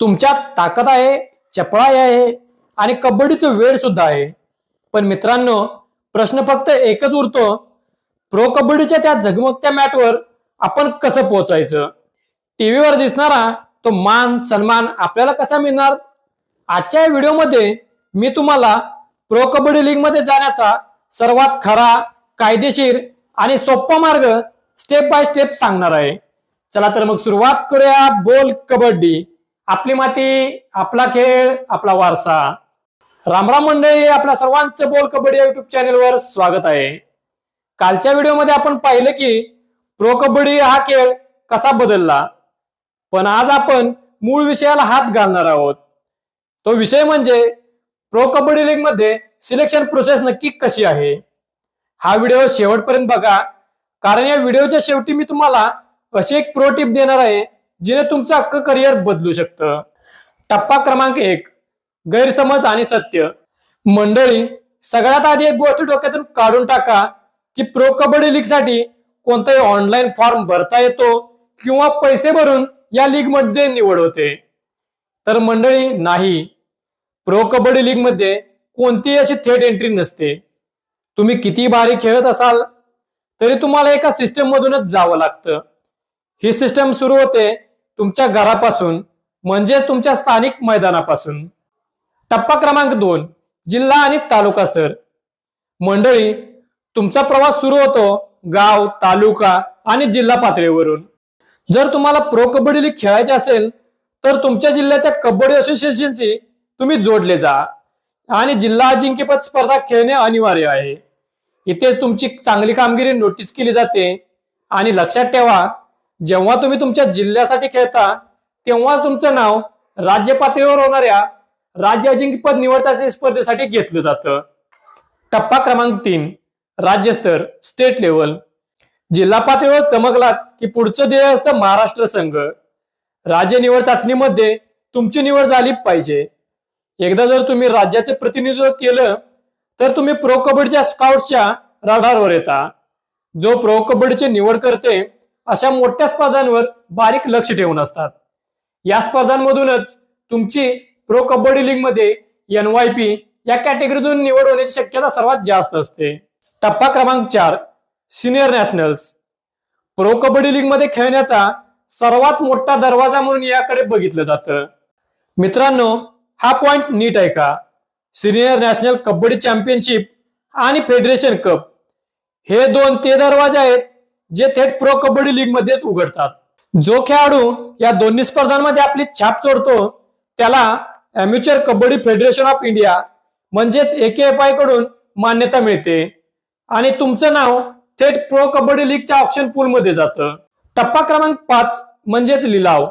तुमच्यात ताकद आहे, चपळाई आहे आणि कबड्डीचं वेळ सुद्धा आहे. पण मित्रांनो, प्रश्न फक्त एकच उरतो, प्रो कबड्डीच्या त्या झगमगत्या मॅटवर आपण कसं पोहोचायचं? टीव्हीवर दिसणारा तो मान सन्मान आपल्याला कसा मिळणार? आजच्या व्हिडिओमध्ये मी तुम्हाला प्रो कबड्डी लीग मध्ये जाण्याचा सर्वात खरा, कायदेशीर आणि सोपा मार्ग स्टेप बाय स्टेप सांगणार आहे. चला तर मग सुरुवात करूया. बोल कबड्डी, आपली माती, आपला खेळ, आपला वारसा. रामराम मंडळी, आपल्या सर्वांचं बोल कबड्डी युट्यूब चॅनलवर स्वागत आहे. कालच्या व्हिडिओमध्ये आपण पाहिलं की प्रो कबड्डी हा खेळ कसा बदलला, पण आज आपण मूळ विषयाला हात घालणार आहोत. तो विषय म्हणजे प्रो कबड्डी लीग मध्ये सिलेक्शन प्रोसेस नक्की कशी आहे. हा व्हिडिओ शेवटपर्यंत बघा, कारण या व्हिडिओच्या शेवटी मी तुम्हाला अशी एक प्रो टिप देणार आहे जिने तुमचं अख्खं करिअर बदलू शकतं. टप्पा क्रमांक 1, गैरसमज आणि सत्य. मंडळी, सगळ्यात आधी एक गोष्ट डोक्यातून काढून टाका की प्रो कबड्डी लीग साठी कोणताही ऑनलाईन फॉर्म भरता येतो किंवा पैसे भरून या लीग मध्ये निवड होते. तर मंडळी, नाही, प्रो कबड्डी लीग मध्ये कोणतीही अशी थेट एंट्री नसते. तुम्ही किती भारी खेळत असाल तरी तुम्हाला एका सिस्टम मधूनच जावं लागतं. ही सिस्टम सुरू होते तुमच्या घरापासून, म्हणजेच तुमच्या स्थानिक मैदानापासून. टप्पा क्रमांक 2, जिल्हा आणि तालुका स्तर. मंडळी, तुमचा प्रवास सुरू होतो गाव, तालुका आणि जिल्हा पातळीवरून. जर तुम्हाला प्रो कबड्डी लीग खेळायचे असेल तर तुमच्या जिल्ह्याच्या कबड्डी असोसिएशनशी तुम्ही जोडले जा आणि जिल्हा अजिंक्यपद स्पर्धा खेळणे अनिवार्य आहे. इथेच तुमची चांगली कामगिरी नोटीस केली जाते. आणि लक्षात ठेवा, जेव्हा तुम्ही तुमच्या जिल्ह्यासाठी खेळता तेव्हाच तुमचं नाव राज्य पातळीवर होणाऱ्या राज्य अजिंक्यपद निवड चाचणी स्पर्धेसाठी घेतलं जातं. टप्पा क्रमांक 3, राज्यस्तर, स्टेट लेवल. जिल्हा पातळीवर चमकलात की पुढचं ध्येय असतं महाराष्ट्र संघ. राज्य निवड चाचणीमध्ये तुमची निवड झाली पाहिजे. एकदा जर तुम्ही राज्याचे प्रतिनिधित्व केलं तर तुम्ही प्रो कबड्डीच्या स्काउट्सच्या रडारवर येता. जो प्रो कबड्डीची निवड करते अशा मोठ्या स्पर्धांवर बारीक लक्ष ठेवून असतात. या स्पर्धांमधूनच तुमची प्रो कबड्डी लीग मध्ये NYP या कॅटेगरीतून निवड होण्याची शक्यता सर्वात जास्त असते. टप्पा क्रमांक 4, senior nationals. Pro kabaddi league मध्ये खेळण्याचा सर्वात मोठा दरवाजा म्हणून याकडे बघितलं जातं. मित्रांनो, हा पॉइंट नीट आहे का? सिनियर नॅशनल कबड्डी चॅम्पियनशिप आणि फेडरेशन कप हे 2 ते दरवाजे आहेत जे थेट प्रो कबड्डी लीग मध्येच उघडतात. जो खेळाडू या दोन्ही स्पर्धांमध्ये आपली छाप सोडतो त्याला अॅमेच्युअर कबड्डी फेडरेशन ऑफ इंडिया म्हणजेच AKFI कडून मान्यता मिळते आणि तुमचं नाव थेट प्रो कबड्डी लीगच्या ऑप्शन पूल मध्ये जातं. टप्पा क्रमांक 5 म्हणजेच लिलाव.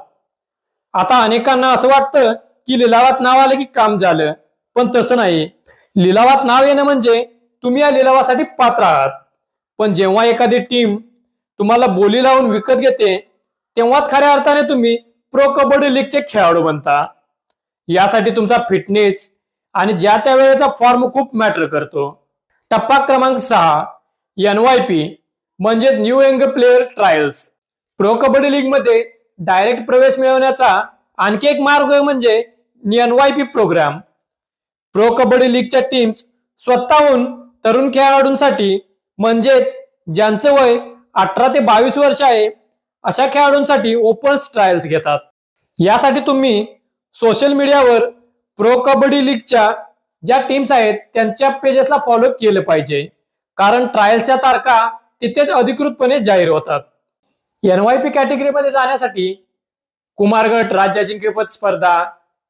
आता अनेकांना असं वाटतं की लिलावात नाव आलं की काम झालं, पण तसं नाही. लिलावात नाव येणं म्हणजे तुम्ही या लिलावासाठी पात्र आहात. पण जेव्हा एखादी टीम तुम्हाला बोली लावून विकत घेते तेव्हाच खऱ्या अर्थाने तुम्ही प्रो कबड्डी लीगचे खेळाडू बनता. यासाठी तुमचा फिटनेस आणि ज्या त्या वेळेचा फॉर्म खूप मॅटर करतो. टप्पा क्रमांक 6, NYP म्हणजेच new young player trials. Pro kabaddi league मध्ये डायरेक्ट प्रवेश मिळवण्याचा आणखी एक मार्ग म्हणजे NYP प्रोग्राम. प्रो कबड्डी लीगच्या टीम्स स्वतःहून तरुण खेळाडूंसाठी, म्हणजेच ज्यांचं वय 18 ते 22 वर्ष आहे अशा खेळाडूंसाठी ओपन ट्रायल्स घेतात. यासाठी तुम्ही सोशल मीडियावर प्रो कबड्डी लीगच्या ज्या टीम्स आहेत त्यांच्या पेजेसला फॉलो केलं पाहिजे, कारण ट्रायल्सच्या तारखा तिथेच अधिकृतपणे जाहीर होतात. NYP कॅटेगरीमध्ये जाण्यासाठी कुमार गट राज्य अजिंक्यपद स्पर्धा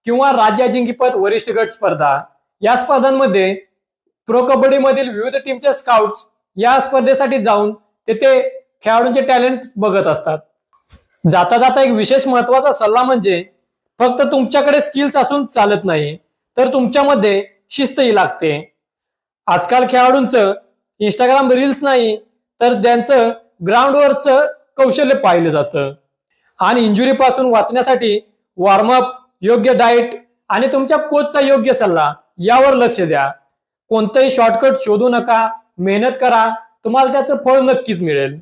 किंवा राज्य अजिंक्यपद वरिष्ठ गट स्पर्धा या स्पर्धांमध्ये प्रो कबड्डी मधील विविध टीमचे स्काउट्स या स्पर्धेसाठी जाऊन तेथे खेळाडूंचे टॅलेंट बघत असतात. जाता जाता एक विशेष महत्वाचा सल्ला म्हणजे फक्त तुमच्याकडे स्किल्स असून चालत नाही, तर तुमच्यामध्ये शिस्तही लागते. आजकाल खेळाडूंचं इंस्टाग्राम रील्स नाही तर त्यांचं ग्राउंडवरचं कौशल्य पाहिलं जातं. आणि इंजुरी पासून वाचण्यासाठी वॉर्मअप, योग्य डाएट आणि तुमच्या कोचचा योग्य सल्ला यावर लक्ष द्या. कोणतंही शॉर्टकट शोधू नका, मेहनत करा, तुम्हाला त्याचं फळ नक्कीच मिळेल.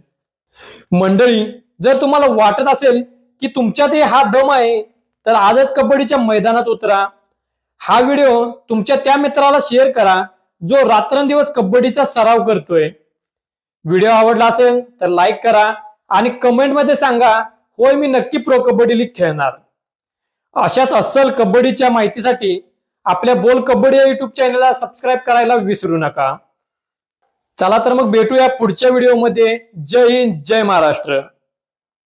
मंडळी, जर तुम्हाला वाटत असेल की तुमच्यातही हा दम आहे तर आजच कबड्डीच्या मैदानात उतरा। हा व्हिडिओ तुमच्या त्या मित्राला शेअर करा जो रात्रंदिवस कबड्डीचा सराव करतोय। व्हिडिओ आवडला असेल तर लाईक करा आणि कमेंटमध्ये सांगा, होय मी नक्की प्रो कबड्डी लीग खेळणार। अशाच अस्सल कबड्डीच्या माहितीसाठी आपल्या बोल कबड्डी या युट्यूब चॅनलला सबस्क्राईब करायला विसरू नका। चला तर मग भेटूया पुढच्या व्हिडिओमध्ये। जय हिंद, जय महाराष्ट्र।